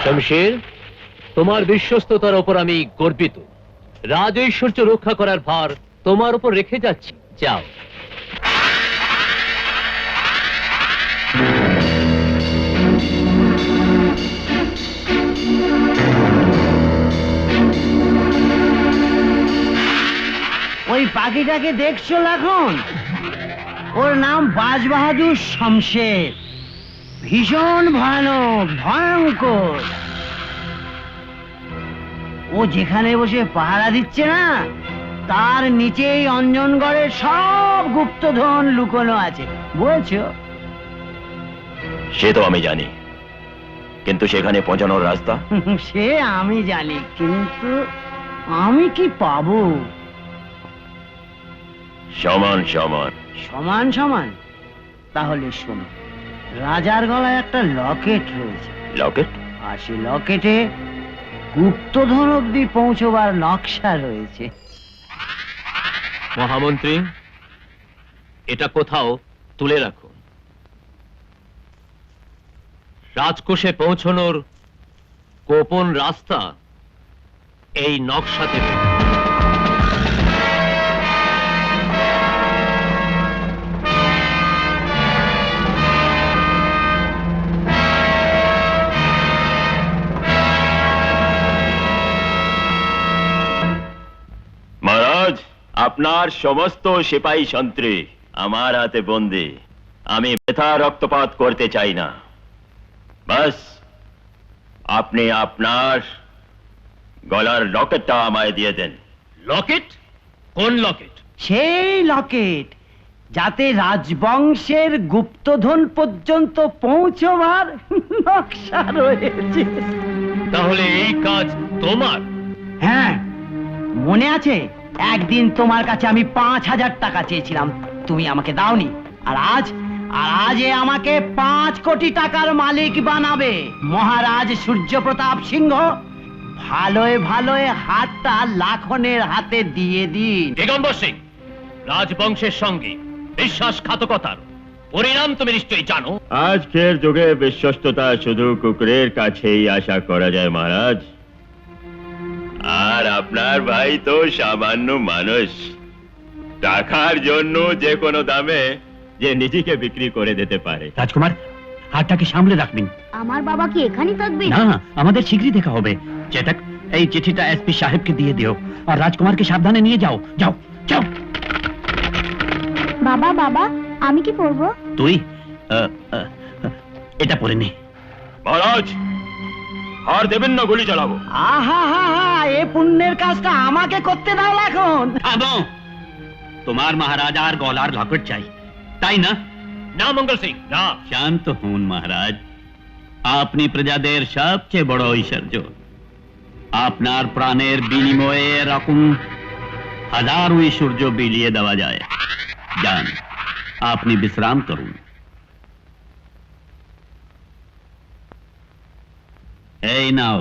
শমশের, তোমার বিশ্বস্ততার উপর আমি গর্বিত। রাজ ঐশ্বর্য রক্ষা করার ভার তোমার উপর রেখে যাচ্ছি, যাও। ওই পাখিটাকে দেখছো লাখন? ওর নাম বাজ বাহাদুর শমশের। ভীষণ ভয়ানক, ভয়ঙ্কর। ও যেখানে বসে পাহারা দিচ্ছে না, তার নিচেই অঞ্জনগড়ের সব গুপ্তধন লুকোনো আছে, বুঝছো? সে তো আমি জানি, কিন্তু সেখানে পৌঁছানোর রাস্তা? সে আমি জানি, কিন্তু আমি কি পাবো? সমান সমান। সমান সমান? তাহলে শোনো, রাজার গলায় একটা লকেট রয়েছে। লকেট? আর সেই লকেটে গুপ্তধন অব্দি পৌঁছবার নকশা রয়েছে। মহামন্ত্রী, এটা কোথাও তুলে রাখুন। রাজকোষে পৌঁছানোর গোপন রাস্তা এই নকশাতে। মহারাজ, আপনার সমস্ত সিপাহী সন্ত্রী আমার হাতে বন্দী। আমি বৃথা রক্তপাত করতে চাই না। বাস আপনি আপনার গলার লকেটটা আমায় দিয়ে দেন। লকেট? কোন লকেট? সেই লকেট যাতে রাজবংশের গুপ্তধন পর্যন্ত পৌঁছবার নকশা রয়েছে। তাহলে এই কাজ তোমার? হ্যাঁ, মনে আছে একদিন তোমার কাছে আমি 5,000 টাকা চেয়েছিলাম, তুমি আমাকে দাওনি। আর আজ এ আমাকে 5 কোটি টাকার মালিক বানাবে। মহারাজ সূর্যপ্রতাপ সিংহ, ভালোয় ভালোয় হাতটা লাখনের হাতে দিয়ে দিন। দিগম্বর সিং, রাজবংশের সঙ্গে বিশ্বাসঘাতকতার পরিণাম তুমি নিশ্চয়ই জানো। আজকের যুগে বিশ্বস্ততা শুধু কুকুরের কাছেই আশা করা যায় মহারাজ। আর আপনার ভাই তো সামান্য মানুষ, টাকার জন্য যে কোনো দামে যে নিজেকে বিক্রি করে দিতে পারে। রাজকুমার, হাতটাকে সামলে রাখবেন। আমার বাবা কি এখানেই থাকবে? না, আমাদের শীঘ্রই দেখা হবে। চেতক, এই চিঠিটা এসপি সাহেবকে দিয়ে দিও, আর রাজকুমারকে সাবধানে নিয়ে যাও। যাও যাও। বাবা বাবা, আমি কি পড়বো? তুই এটা পড়ে নে। মহারাজ, আর দেবেন না, গুলি চালাবো। আহা হা হা, এ পুণ্যের কাজটা আমাকে করতে দাও এখন। থামো। তোমার মহারাজার গলার লকেট চাই, তাই না? না মঙ্গল সিং, না। শান্ত হন মহারাজ, আপনি প্রজাদের সবচেয়ে বড় ঐশ্বর্য। আপনার প্রাণের বিনিময়ে এরকম হাজার ঐশ্বর্য বিলিয়ে দেওয়া যায়। যান, আপনি বিশ্রাম করুন। এই নাও।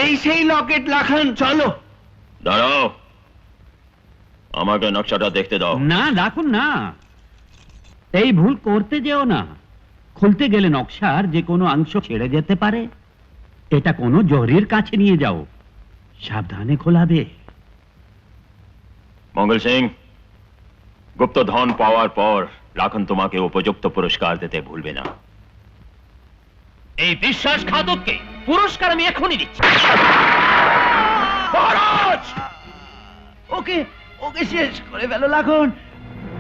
এই সেই লকেট লাখান, চলো। দাঁড়াও, আমাকে নকশাটা দেখতে দাও। না, রাখুন না, এই ভুল করতে যেও না। খুলতে গেলে নকশার যে কোনো অংশ ছেড়ে যেতে পারে। এটা কোনো জহরির কাছে নিয়ে যাও, সাবধানে খোলাবে। মঙ্গল সিং, গুপ্ত ধন পাওয়ার পর লাখন তোমাকে উপযুক্ত পুরস্কার দিতে ভুলবে না। এই বিশ্বাসঘাতককে পুরস্কার আমি এখনই দিচ্ছি। মহারাজ! ওকে ওকে শেষ করে ফেলো লাখন।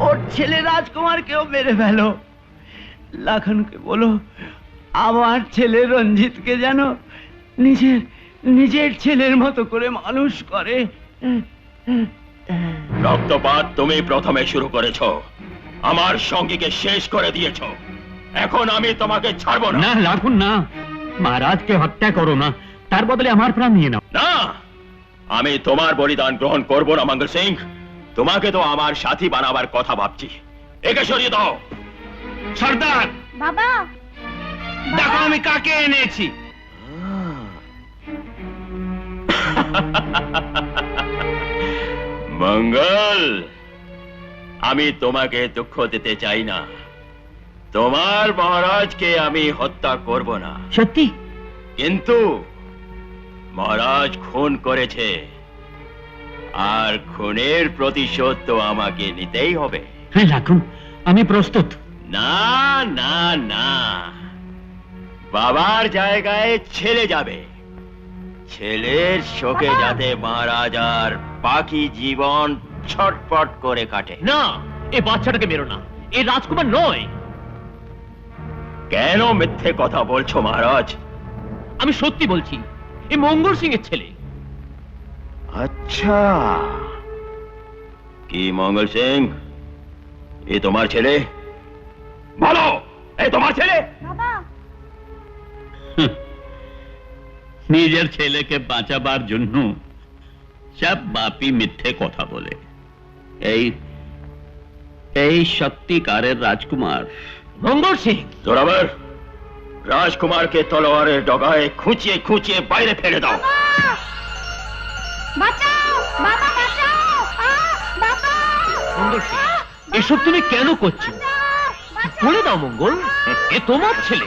ওর ছেলে রাজকুমারকেও মেরে ফেলো। লাখনকে বলো আমার ছেলে রঞ্জিতকে যেন নিজের ছেলের মতো করে মানুষ করে। রক্তপাত তুমি প্রথমে শুরু করেছো, আমার সঙ্গীকে শেষ করে দিয়েছো। এখন আমি তোমাকে ছাড়বো না। না, রাখুন না, মহারাজকে হত্যা করো না, তার বদলে আমার প্রাণ নিয়ে নাও। না, আমি তোমার বলিদান গ্রহণ করব না মঙ্গল সিং। তোমাকে তো আমার সাথী বানাবার কথা ভাবছি। একে সরিয়ে দাও। সর্দার, বাবা দেখো আমি কাকে এনেছি। মঙ্গল, আমি তোমাকে দুঃখ দিতে চাই না, তোমার মহারাজকে আমি হত্যা করব না, সত্যি? কিন্তু মহারাজ খুন করেছে, আর খুনের প্রতিশোধ তো আমাকে নিতেই হবে। হ্যাঁ লাখন, আমি প্রস্তুত। না না না, বাবার জায়গায় ছেলে যাবে। ছেলের শোকে যাতে মহারাজ আর বাকি জীবন ছটপট করে কাটে। না, এই বাচ্চাটাকে মেরো না, এই রাজকুমার নয়। কেন মিথ্যে কথা বলছো মহারাজ? আমি সত্যি বলছি, এই মঙ্গল সিং এর ছেলে। আচ্ছা, কি মঙ্গল সিং, এ তোমার ছেলে? বলো, এ তোমার ছেলে? বাবা নিজের ছেলেকে বাঁচাবার জন্য সব বাপি মিথ্যে কথা বলে। এই এই সত্যিকারের রাজকুমার মঙ্গল সিং। জোরাবার, রাজকুমারকে তলোয়ারের ডগায় খুঁচিয়ে খুঁচিয়ে বাইরে ফেলে দাও। বাঁচাও বাবা, বাঁচাও বাবা, মঙ্গল সিং, এসব তুমি কেন করছো? বলে দাও মঙ্গল, এ তোমার ছেলে।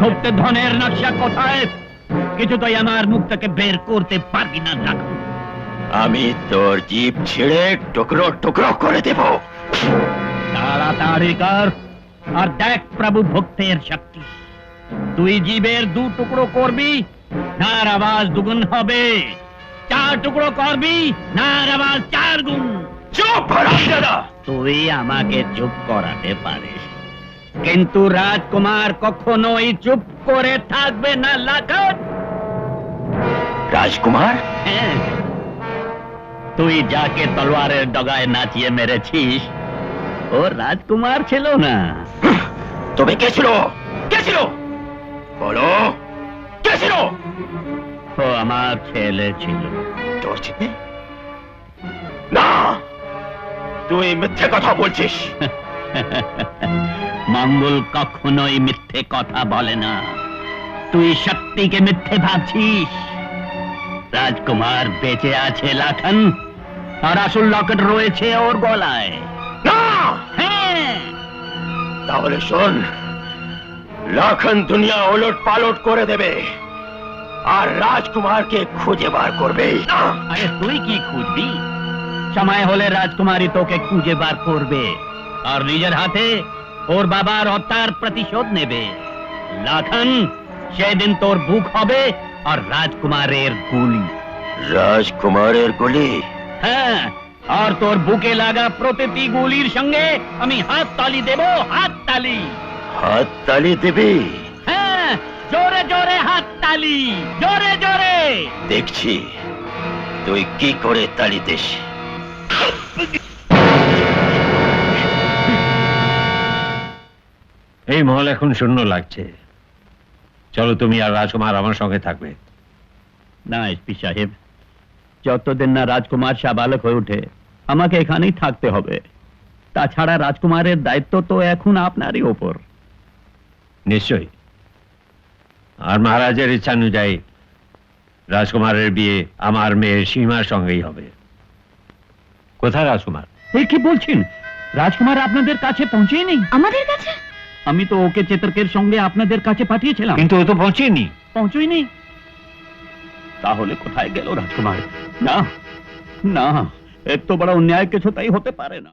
গুপ্ত ধনের নকশা কোথায়? কিছুতেই আমার মুখ থেকে বের করতে পারবি না লাখন। আমি তোর জিভ ছিঁড়ে টুকরো টুকরো করে দেব। তাড়াতাড়ি কর, আর দেখ প্রভু ভক্তের শক্তি। তুই জীবের 2 টুকরো করবি, নার আওয়াজ 2 গুণ হবে। 4 টুকরো করবি, নার আওয়াজ 4 গুণ। চুপ হারামজাদা! তুই আমাকে চুপ করাতে পারিস, কিন্তু রাজকুমার কখনোই চুপ করে থাকবে না লাখন। রাজকুমার? হ্যাঁ, তুই যাকে তলোয়ারের ডগায় নাচিয়ে মেরেছিস, ও রাজকুমার ছিল না। তবে কে ছিল? কে ছিল? বলো, কে ছিল? ও আমার ছেলে ছিল। তোর ছেলে? না, তুই মিথ্যে কথা বলছিস। মঙ্গল কখনোই মিথ্যে কথা বলে না। তুই সত্যিকে মিথ্যে ভাবছিস। রাজকুমার বেঁচে আছে লাখন, আর আসল লকেট রয়েছে ওর গলায়। না, হ্যাঁ, তাহলে শোন, লাখন দুনিয়া ওলট পালট করে দেবে, আর রাজকুমারকে খুঁজে বার করবে। আরে তুই কি খুঁজবি? সময় হলে রাজকুমারী তোকে খুঁজে বার করবে, আর নিজের হাতে ওর বাবার হত্যার প্রতিশোধ নেবে। লাখন, সেদিন তোর বুক হবে আর রাজকুমারের গুলি। রাজকুমারের গুলি? হ্যাঁ, আর তোর বুকে লাগা প্রতিটি গুলির সঙ্গে আমি হাত তালি দেব, হাত তালি। হাত তালি দিবি? হ্যাঁ, জোরে জোরে হাত তালি, জোরে জোরে। দেখছি তুই কি করে তালি দিস। এই মহল এখন শূন্য লাগছে। চলো, তুমি আর রাজকুমার আমার সঙ্গে থাকবে। না এসপি সাহেব, যতদিন না রাজকুমার সাবালক হয়ে ওঠে আমাকে এখানেই থাকতে হবে। তাছাড়া রাজকুমারের দায়িত্ব তো এখন আপনারই ওপর। নিশ্চয়ই। আর মহারাজের ইচ্ছা অনুযায়ী রাজকুমারের বিয়ে আমার মেয়ের সীমার সঙ্গেই হবে। কোথায় রাজকুমার? এই কি বলছেন? রাজকুমার আপনাদের কাছে পৌঁছেনি? আমাদের কাছে? আমি তো ওকে চেতর্কের সঙ্গে আপনাদের কাছে পাঠিয়েছিলাম। কিন্তু ও তো পৌঁছেনি। পৌঁছয়নি? তাহলে কোথায় গেল রাজকুমার? না না, এত বড় অন্যায় কিছুতেই হতে পারে না।